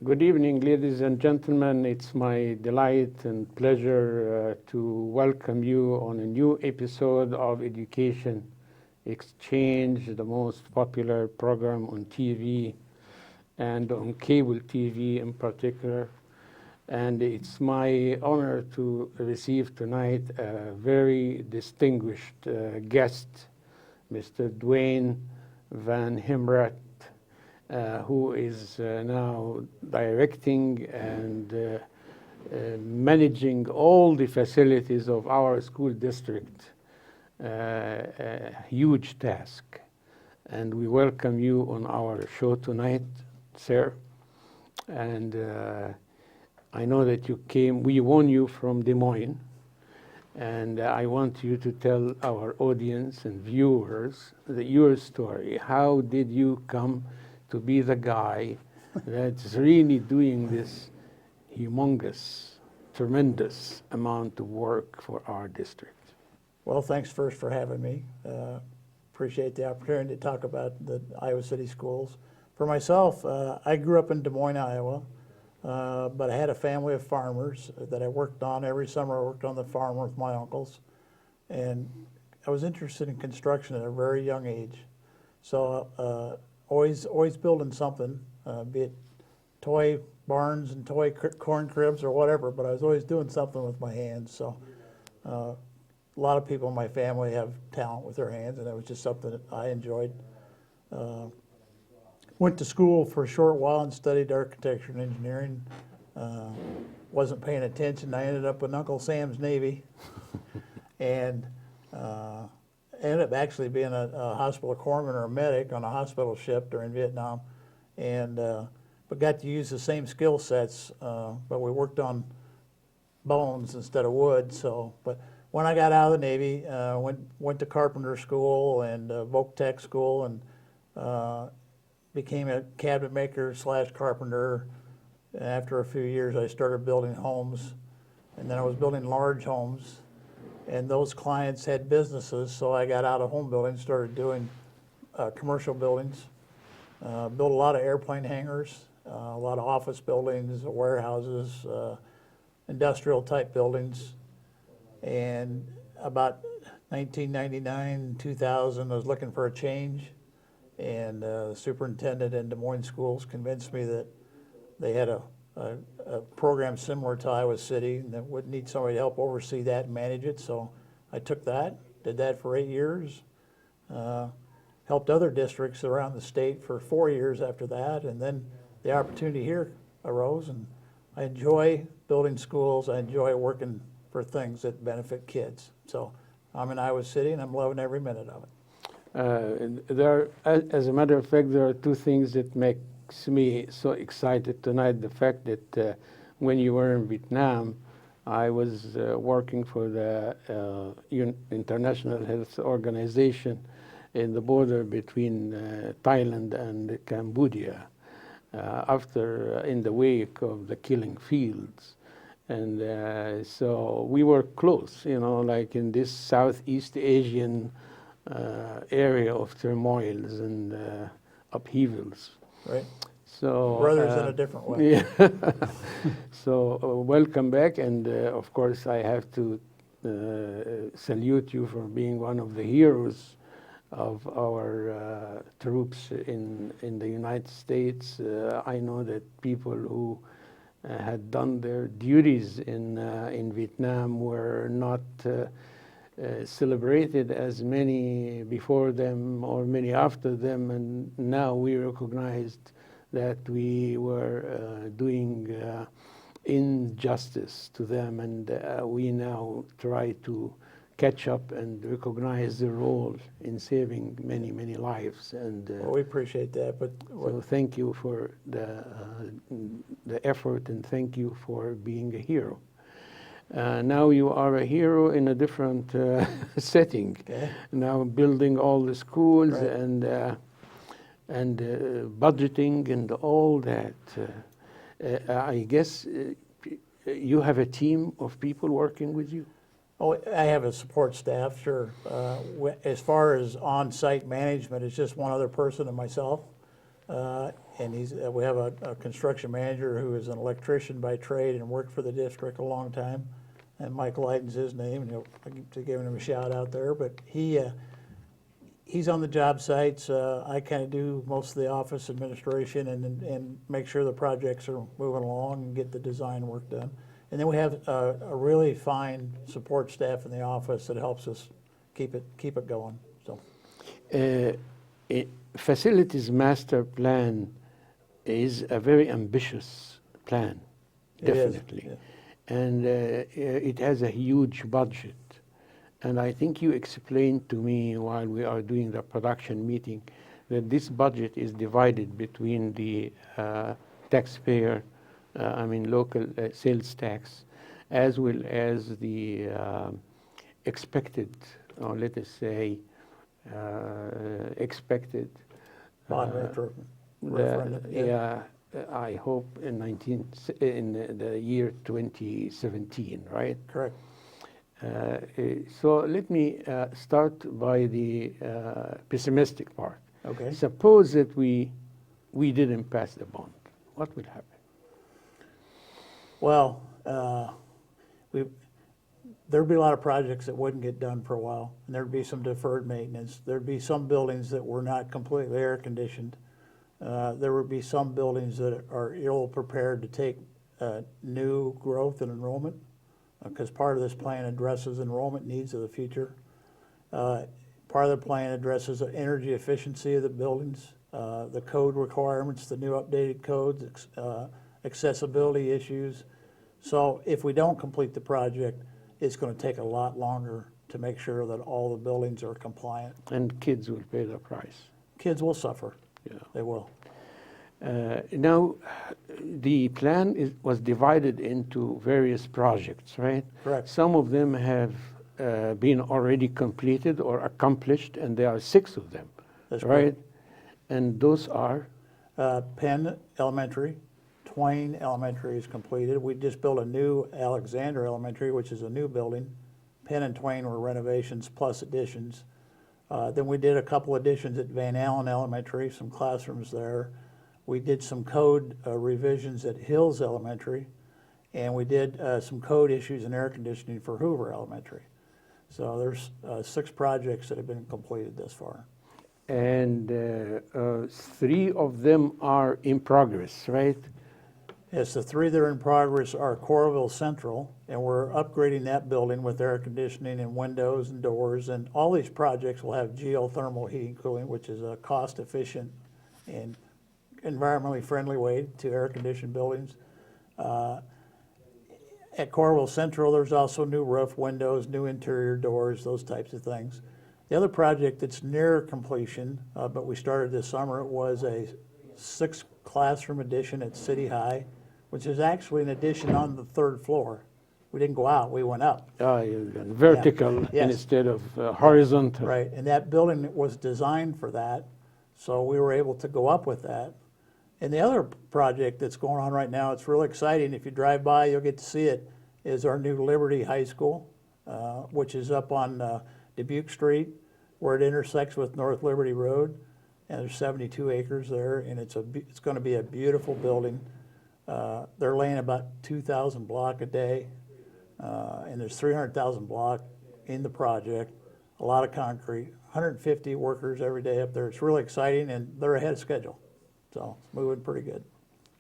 Good evening, ladies and gentlemen. It's my delight and pleasure to welcome you on a new episode of Education Exchange, the most popular program on TV and on cable TV in particular. And it's my honor to receive tonight a very distinguished guest, Mr. Dwayne Van Himrat, who is now directing and managing all the facilities of our school district. A huge task. And we welcome you on our show tonight, sir. And I know that you came, we won you from Des Moines. And I want you to tell our audience and viewers your story. How did you come to be the guy that's really doing this humongous, tremendous amount of work for our district? Well, thanks first for having me. Appreciate the opportunity to talk about the Iowa City schools. For myself, I grew up in Des Moines, Iowa, but I had a family of farmers that I worked on. Every summer I worked on the farm with my uncles, and I was interested in construction at a very young age. So always building something, be it toy barns and toy corn cribs or whatever, but I was always doing something with my hands. So a lot of people in my family have talent with their hands, and it was just something that I enjoyed. Went to school for a short while and studied architecture and engineering. Wasn't paying attention. I ended up in Uncle Sam's Navy, and ended up actually being a hospital corpsman or a medic on a hospital ship during Vietnam, and but got to use the same skill sets, but we worked on bones instead of wood. So, but when I got out of the Navy, went to carpenter school and voc tech school, and became a cabinet maker / carpenter. After a few years, I started building homes, and then I was building large homes. And those clients had businesses, so I got out of home building, started doing commercial buildings. Built a lot of airplane hangars, a lot of office buildings, warehouses, industrial type buildings. And about 1999, 2000, I was looking for a change. And the superintendent in Des Moines schools convinced me that they had a program similar to Iowa City and that would need somebody to help oversee that and manage it. So I took that, did that for 8 years, helped other districts around the state for 4 years after that, and then the opportunity here arose, and I enjoy building schools. I enjoy working for things that benefit kids. So I'm in Iowa City, and I'm loving every minute of it. As a matter of fact, there are two things that makes me so excited tonight. The fact that when you were in Vietnam, I was working for the International Health Organization in the border between Thailand and Cambodia in the wake of the killing fields. And so we were close, like in this Southeast Asian area of turmoils and upheavals. Right. So brothers in a different way. Yeah. So welcome back, and of course I have to salute you for being one of the heroes of our troops in the United States. I know that people who had done their duties in Vietnam were not celebrated as many before them or many after them, and now we recognized that we were doing injustice to them, and we now try to catch up and recognize the role in saving many, many lives. And well, we appreciate that. But so thank you for the effort, and thank you for being a hero. Now you are a hero in a different setting. Okay. Now building all the schools, right. and budgeting and all that. I guess you have a team of people working with you? Oh, I have a support staff, sure. As far as on-site management, it's just one other person and myself. And we have a construction manager who is an electrician by trade and worked for the district a long time. And Mike Leighton's his name, and I keep giving him a shout out there. But he's on the job sites. I kind of do most of the office administration and make sure the projects are moving along and get the design work done. And then we have a really fine support staff in the office that helps us keep it going. So, facilities master plan is a very ambitious plan, definitely, and it has a huge budget. And I think you explained to me while we are doing the production meeting that this budget is divided between the taxpayer, local sales tax, as well as the expected, or let us say, expected bond referendum. I hope in the year 2017, right? Correct. So let me start by the pessimistic part. Okay. Suppose that we didn't pass the bond. What would happen? Well, there'd be a lot of projects that wouldn't get done for a while, and there'd be some deferred maintenance. There'd be some buildings that were not completely air conditioned. There would be some buildings that are ill prepared to take new growth and enrollment, because part of this plan addresses enrollment needs of the future. Part of the plan addresses the energy efficiency of the buildings, the code requirements, the new updated codes, accessibility issues. So if we don't complete the project, it's going to take a lot longer to make sure that all the buildings are compliant. And kids will pay the price. Kids will suffer. Yeah. They will. Now, the plan was divided into various projects, right? Correct. Some of them have been already completed or accomplished, and there are 6 of them. That's right? correct. And those are? Penn Elementary, Twain Elementary is completed. We just built a new Alexander Elementary, which is a new building. Penn and Twain were renovations plus additions. Then we did a couple additions at Van Allen Elementary, some classrooms there. We did some code revisions at Hills Elementary, and we did some code issues and air conditioning for Hoover Elementary. So there's 6 projects that have been completed thus far. And 3 of them are in progress, right? Yes, the 3 that are in progress are Coralville Central, and we're upgrading that building with air conditioning and windows and doors. And all these projects will have geothermal heating and cooling, which is a cost-efficient and environmentally friendly way to air-conditioned buildings. At Coralville Central, there's also new roof, windows, new interior doors, those types of things. The other project that's near completion, but we started this summer, was a 6 classroom addition at City High, which is actually an addition on the 3rd floor. We didn't go out, we went up. Vertical instead of horizontal. Right, and that building was designed for that, so we were able to go up with that. And the other project that's going on right now, it's really exciting. If you drive by, you'll get to see it, is our new Liberty High School, which is up on Dubuque Street, where it intersects with North Liberty Road. And there's 72 acres there, and it's going to be a beautiful building. They're laying about 2,000 block a day, and there's 300,000 block in the project, a lot of concrete, 150 workers every day up there. It's really exciting, and they're ahead of schedule. So it's moving pretty good.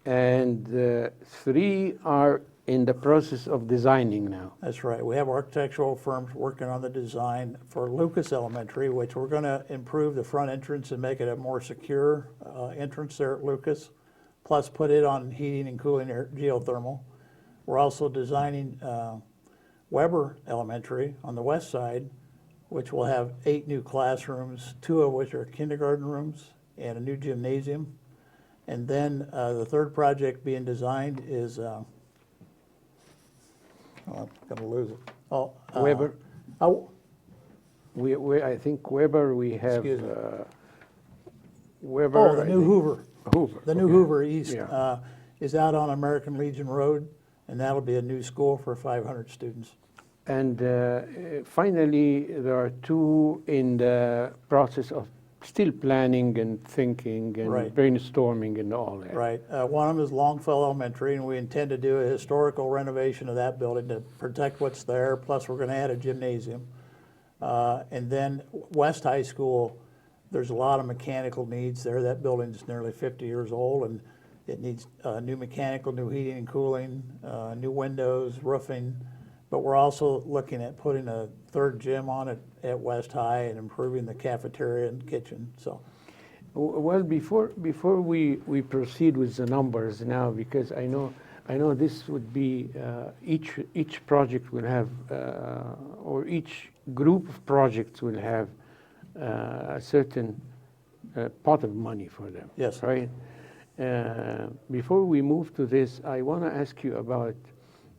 And 3 are in the process of designing now. That's right. We have architectural firms working on the design for Lucas Elementary, which we're going to improve the front entrance and make it a more secure entrance there at Lucas, plus put it on heating and cooling geothermal. We're also designing Weber Elementary on the west side, which will have 8 new classrooms, 2 of which are kindergarten rooms, and a new gymnasium. And then the 3rd project being designed is, I'm going to lose it. Weber? I think Weber, we have Weber. The new Hoover. Hoover. The new Hoover East Yeah. is out on American Legion Road, and that'll be a new school for 500 students. And finally, there are 2 in the process of still planning and thinking and Right. brainstorming and all that. Right. One of them is Longfellow Elementary, and we intend to do a historical renovation of that building to protect what's there, plus we're going to add a gymnasium. And then West High School, there's a lot of mechanical needs there. That building's nearly 50 years old, and it needs new mechanical, new heating and cooling, new windows, roofing. But we're also looking at putting a third gym on it at West High and improving the cafeteria and kitchen. So, Well, before we proceed with the numbers now, because I know this would be each project will have or each group of projects will have a certain pot of money for them. yes. Right. Before we move to this, I want to ask you about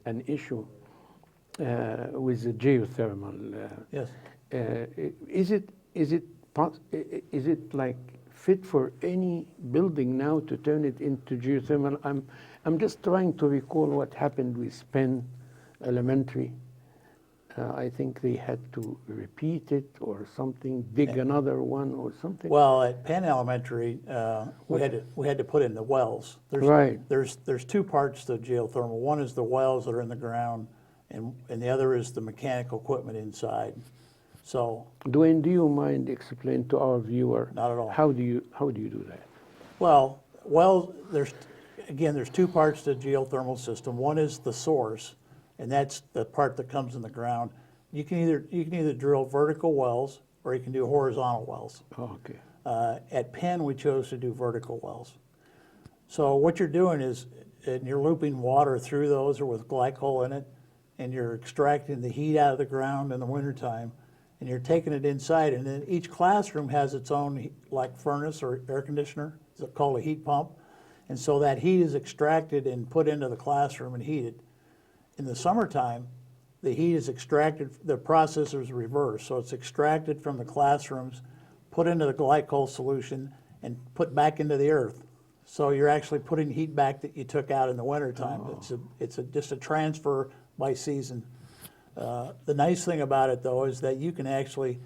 an issue with the geothermal. Yes. Is it like fit for any building now to turn it into geothermal? I'm just trying to recall what happened with Penn Elementary. I think they had to repeat it or something, dig another one or something. Well, at Penn Elementary, we had to put in the wells. Right. There's two parts to geothermal. One is the wells that are in the ground, and the other is the mechanical equipment inside. So, Dwayne, do you mind explain to our viewer? Not at all. How do you do that? well, there's two parts to the geothermal system. One is the source, and that's the part that comes in the ground. You can either drill vertical wells or you can do horizontal wells. Oh, okay. At Penn, we chose to do vertical wells. So what you're doing is, and you're looping water through those or with glycol in it, and you're extracting the heat out of the ground in the wintertime, and you're taking it inside, and then each classroom has its own like furnace or air conditioner. It's called a heat pump. And so that heat is extracted and put into the classroom and heated. In the summertime, the heat is extracted, the process is reversed. So it's extracted from the classrooms, put into the glycol solution, and put back into the earth. So you're actually putting heat back that you took out in the wintertime. Oh. It's just a transfer by season. The nice thing about it, though, is that you can actually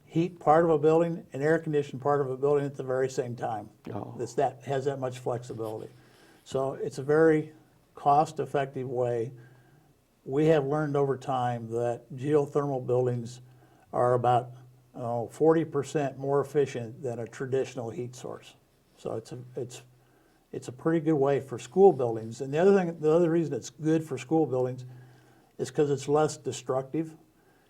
heat part of a building and air condition part of a building at the very same time. Oh. That has that much flexibility. So it's a very cost-effective way. We have learned over time that geothermal buildings are about 40% more efficient than a traditional heat source. So it's a pretty good way for school buildings. And the other reason it's good for school buildings is because it's less destructive.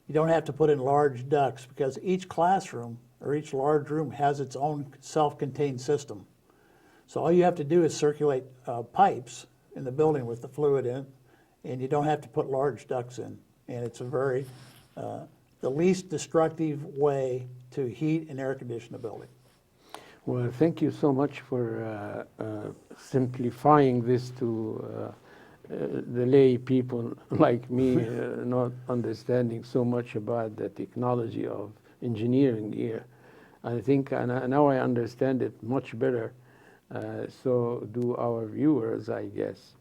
You don't have to put in large ducts because each classroom or each large room has its own self-contained system. So all you have to do is circulate pipes in the building with the fluid in it, and you don't have to put large ducts in. And it's a very, the least destructive way to heat and air condition a building. Well, thank you so much for simplifying this to the lay people like me, not understanding so much about the technology of engineering here. I think now I understand it much better. So do our viewers, I guess.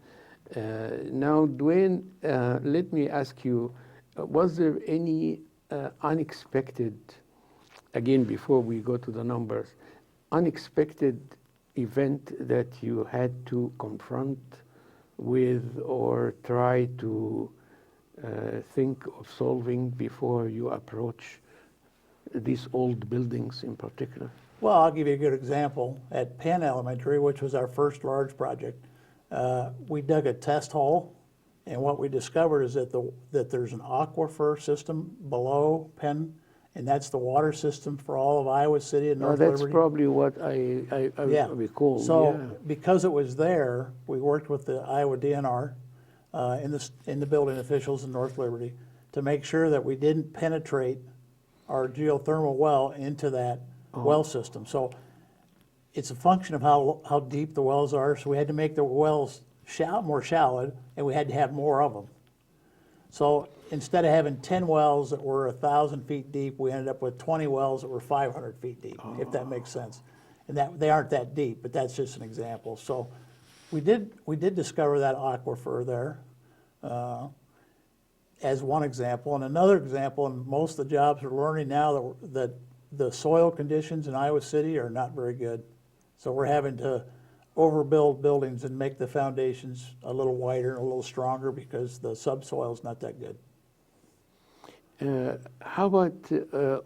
Now, Dwayne, let me ask you, was there any unexpected, again, before we go to the numbers, unexpected event that you had to confront with or try to think of solving before you approach these old buildings in particular? Well, I'll give you a good example. At Penn Elementary, which was our first large project, we dug a test hole, and what we discovered is that there's an aquifer system below Penn, and that's the water system for all of Iowa City and North That's Liberty. probably what I recall. So because it was there, we worked with the Iowa DNR in the building officials in North Liberty to make sure that we didn't penetrate our geothermal well into that well system. So it's a function of how deep the wells are. So we had to make the wells more shallow, and we had to have more of them. So instead of having 10 wells that were 1,000 feet deep, we ended up with 20 wells that were 500 feet deep, if that makes sense. And that they aren't that deep, but that's just an example. So we did discover that aquifer there as one example. And another example, and most of the jobs are learning now that the soil conditions in Iowa City are not very good. So we're having to overbuild buildings and make the foundations a little wider and a little stronger because the subsoil is not that good. How about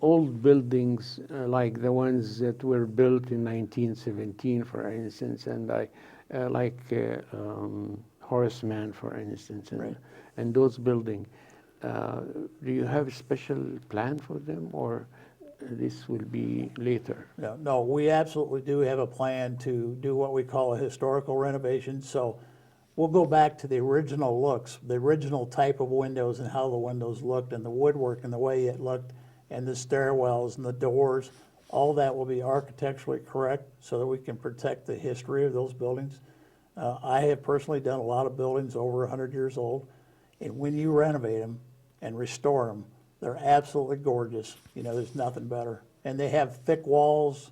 old buildings like the ones that were built in 1917, for instance, and like Horseman, for instance, and, Right. and those buildings? Do you have a special plan for them, or this will be later? Yeah, no, we absolutely do have a plan to do what we call a historical renovation. So we'll go back to the original looks, the original type of windows and how the windows looked and the woodwork and the way it looked and the stairwells and the doors. All that will be architecturally correct so that we can protect the history of those buildings. I have personally done a lot of buildings over 100 years old, and when you renovate them and restore them, they're absolutely gorgeous. You know, there's nothing better. And they have thick walls,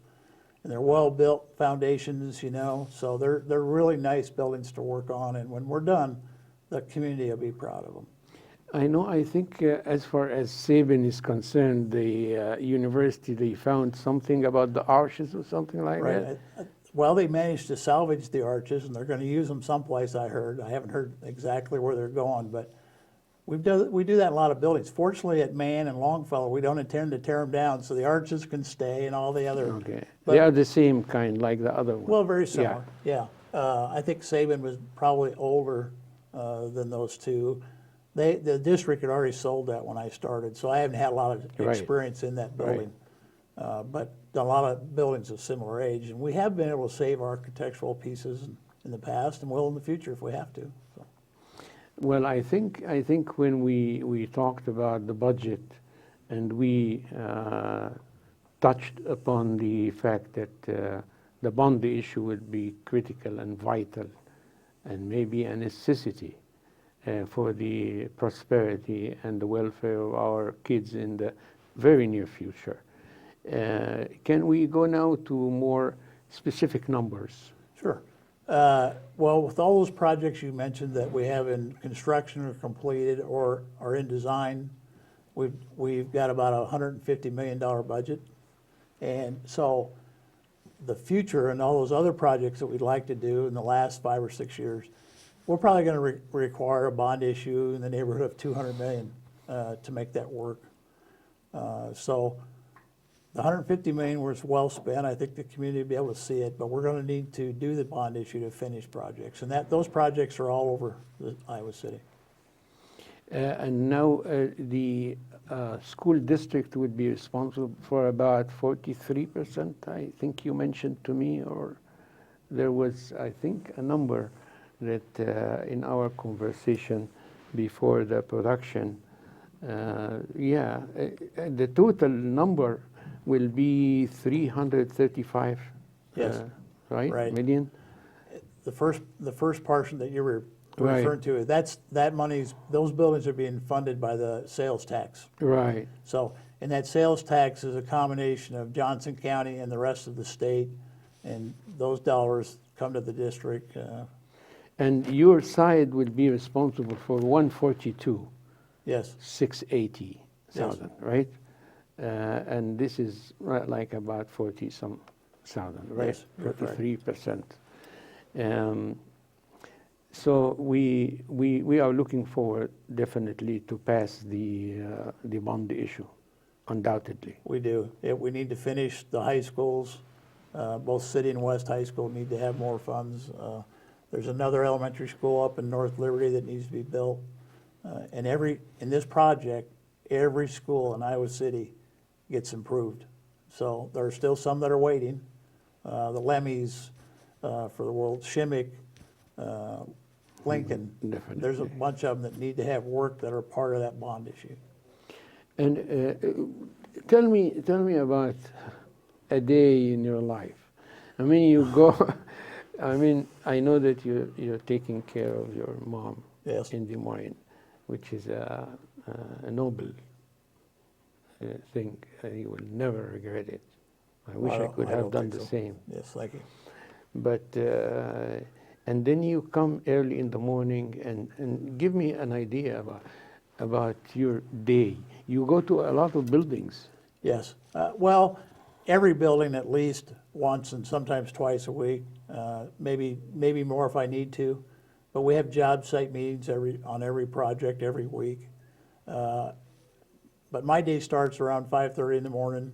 and they're well-built foundations, you know, so they're really nice buildings to work on, and when we're done, the community will be proud of them. I know, I think as far as Sabin is concerned, the university, they found something about the arches or something like that? Well, they managed to salvage the arches, and they're going to use them someplace, I heard. I haven't heard exactly where they're going, but we do that in a lot of buildings. Fortunately, at Mann and Longfellow, we don't intend to tear them down, so the arches can stay and all the other. Okay. But, they are the same kind like the other one? well, very similar, yeah. I think Sabin was probably older than those two. The district had already sold that when I started, so I haven't had a lot of experience in that building. But a lot of buildings of similar age, and we have been able to save architectural pieces in the past, and will in the future if we have to. So. Well, I think when we talked about the budget, and we touched upon the fact that the bond issue would be critical and vital, and maybe a necessity for the prosperity and the welfare of our kids in the very near future. Can we go now to more specific numbers? Sure. Well, with all those projects you mentioned that we have in construction or completed or are in design, we've got about a $150 million budget. And so the future and all those other projects that we'd like to do in the last 5 or 6 years, we're probably going to require a bond issue in the neighborhood of $200 million to make that work. So the $150 million was well spent. I think the community will be able to see it, but we're going to need to do the bond issue to finish projects, and those projects are all over Iowa City. And now the school district would be responsible for about 43%, I think you mentioned to me, or there was, I think, a number that in our conversation before the production, the total number will be 335 right. million. The first portion that you were referring to, those buildings are being funded by the sales tax. Right. So, and that sales tax is a combination of Johnson County and the rest of the state, and those dollars come to the district. And your side will be responsible for 142. Yes. 680,000, right? And this is like about 40-some thousand, right? Yes, 43%. So we are looking forward definitely to pass the bond issue, undoubtedly. We do. We need to finish the high schools. Both City and West High School need to have more funds. There's another elementary school up in North Liberty that needs to be built. And in this project, every school in Iowa City gets improved. So there are still some that are waiting. The Lemmys for the world, Shimmick, Lincoln. Definitely. There's a bunch of them that need to have work that are part of that bond issue. And tell me about a day in your life. I mean, you go. I mean, I know that you're taking care of your mom. Yes. In Des Moines, which is a noble thing. You will never regret it. I wish I could have done the same. Yes, thank you. But and then you come early in the morning and give me an idea about your day. You go to a lot of buildings Yes. Well, every building at least once and sometimes twice a week, maybe more if I need to. But we have job site meetings on every project every week. But my day starts around 5:30 in the morning.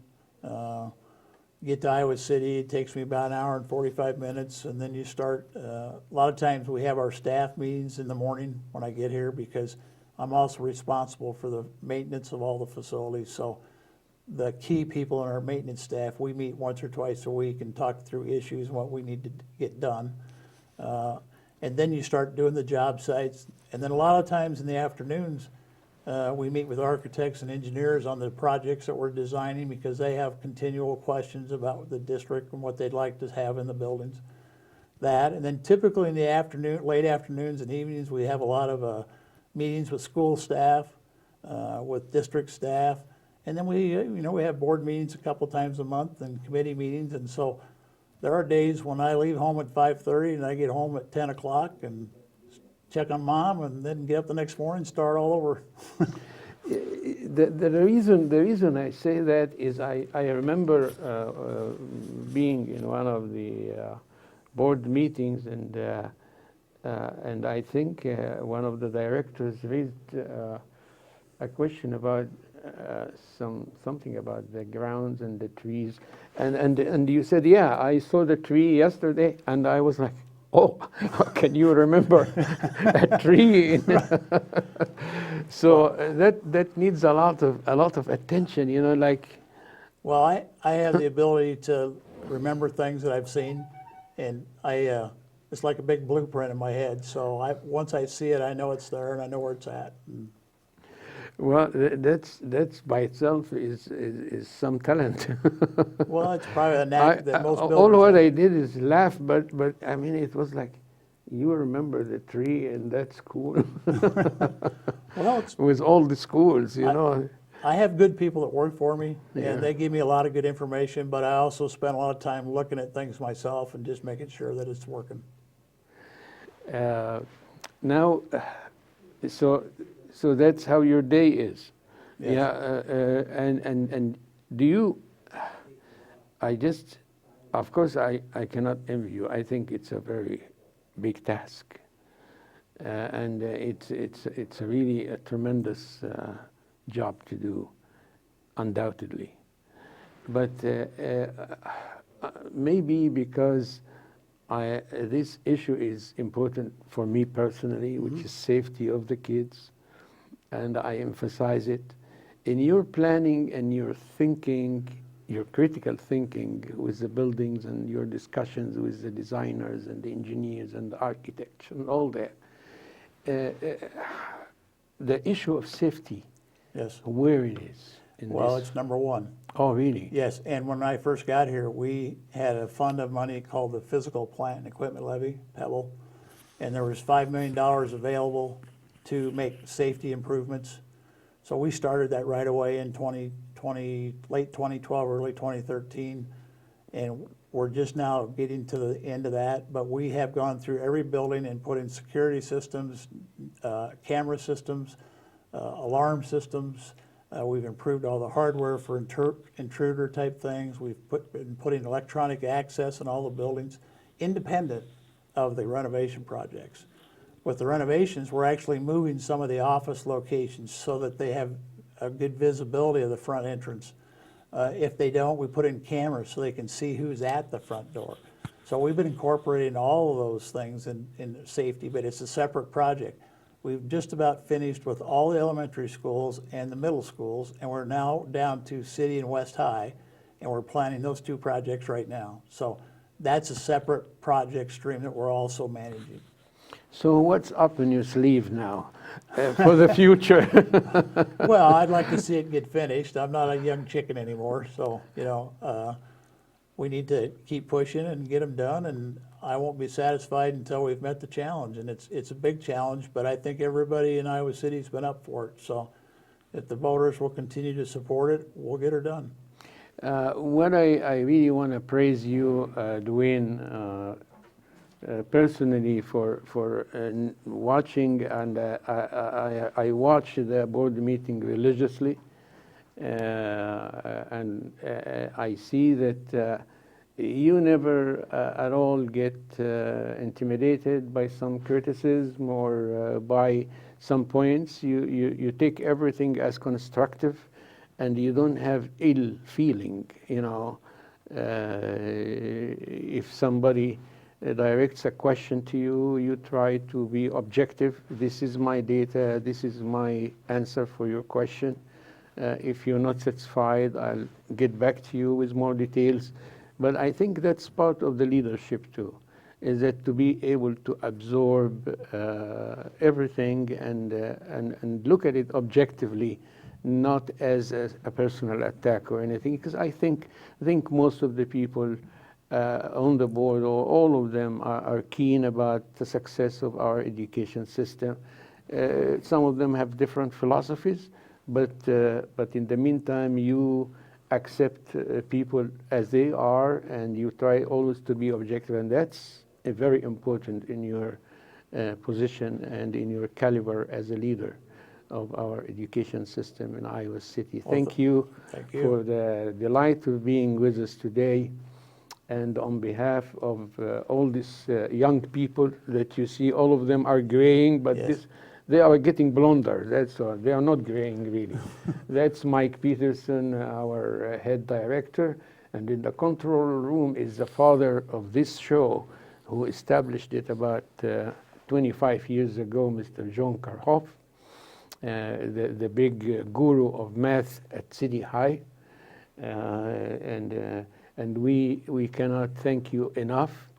Get to Iowa City, it takes me about an hour and 45 minutes, and then you start. A lot of times we have our staff meetings in the morning when I get here because I'm also responsible for the maintenance of all the facilities. So the key people in our maintenance staff, we meet once or twice a week and talk through issues and what we need to get done. And then you start doing the job sites. And then a lot of times in the afternoons, we meet with architects and engineers on the projects that we're designing because they have continual questions about the district and what they'd like to have in the buildings. That, and then typically in the afternoon, late afternoons and evenings, we have a lot of meetings with school staff, with district staff, and then we have board meetings a couple times a month and committee meetings. And so there are days when I leave home at 5:30 and I get home at 10 o'clock and check on mom, and then get up the next morning and start all over. The reason I say that is I remember being in one of the board meetings, and I think one of the directors raised a question about something about the grounds and the trees, and you said, yeah, I saw the tree yesterday, and I was like, oh, can you remember a tree? So that needs a lot of attention, like. Well, I have the ability to remember things that I've seen, and it's like a big blueprint in my head. So once I see it, I know it's there and I know where it's at. Well, that's by itself is some talent. Well, it's probably a knack that most builders all what have. I did is laugh, but I mean, it was like, you remember the tree, and that's cool. Well, with all the schools, know. I have good people that work for me, Yeah. and they give me a lot of good information, but I also spend a lot of time looking at things myself and just making sure that it's working. Now, so that's how your day is. Yes. Yeah, and do you, of course, I cannot envy you. I think it's a very big task. And it's really a tremendous job to do, undoubtedly. But maybe because this issue is important for me personally, which is safety of the kids, and I emphasize it. In your planning and your thinking, your critical thinking with the buildings and your discussions with the designers and the engineers and the architects and all that, the issue of safety, Yes. where it is. Well, it's number one. Oh, really? Yes, and when I first got here, we had a fund of money called the Physical Plant and Equipment Levy, PEBL, and there was $5 million available to make safety improvements. So we started that right away in late 2012, early 2013, and we're just now getting to the end of that. But we have gone through every building and put in security systems, camera systems, alarm systems. We've improved all the hardware for intruder type things. We've been putting electronic access in all the buildings, independent of the renovation projects. With the renovations, we're actually moving some of the office locations so that they have a good visibility of the front entrance. If they don't, we put in cameras so they can see who's at the front door. So we've been incorporating all of those things in safety, but it's a separate project. We've just about finished with all the elementary schools and the middle schools, and we're now down to City and West High, and we're planning those two projects right now. So that's a separate project stream that we're also managing. So what's up in your sleeve now for the future? Well, I'd like to see it get finished. I'm not a young chicken anymore, so we need to keep pushing and get them done, and I won't be satisfied until we've met the challenge. And it's a big challenge, but I think everybody in Iowa City's been up for it. So if the voters will continue to support it, we'll get her done. What I really want to praise you, Dwayne, personally for watching, and I watch the board meeting religiously, and I see that you never at all get intimidated by some criticism or by some points. You take everything as constructive, and you don't have ill feeling, you know. If somebody directs a question to you, you try to be objective. This is my data, this is my answer for your question. If you're not satisfied, I'll get back to you with more details. But I think that's part of the leadership too, is that to be able to absorb everything and look at it objectively, not as a personal attack or anything. Because I think most of the people on the board, or all of them, are keen about the success of our education system. Some of them have different philosophies, but in the meantime, you accept people as they are, and you try always to be objective, and that's very important in your position and in your caliber as a leader of our education system in Iowa City. Thank you for the delight of being with us today. And on behalf of all these young people that you see, all of them are graying, but yes. They are getting blonder, that's all. They are not graying, really. That's Mike Peterson, our head director. And in the control room is the father of this show, who established it about 25 years ago, Mr. John Karhoff, the big guru of math at City High. And we cannot thank you enough.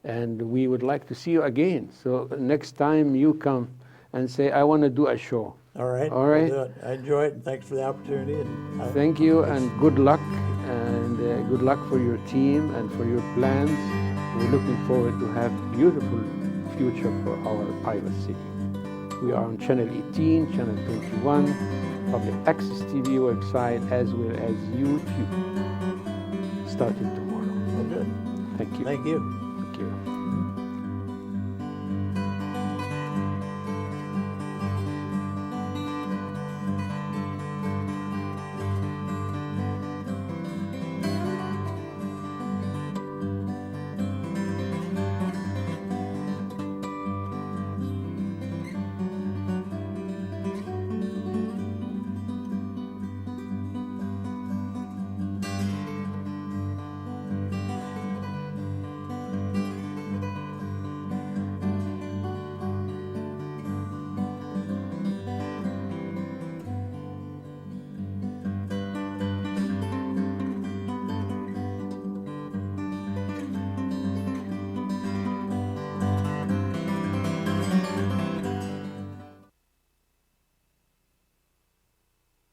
And we would like to see you again. So next time you come and say, I want to do a show. All right. All right. We'll do it. I enjoy it, and thanks for the opportunity. And thank you, and good luck, and good luck for your team and for your plans. We're looking forward to have beautiful future for our Iowa City. We are on Channel 18, Channel 21, Public Access TV website, as well as YouTube, starting tomorrow. Well, good. Thank you. Thank you.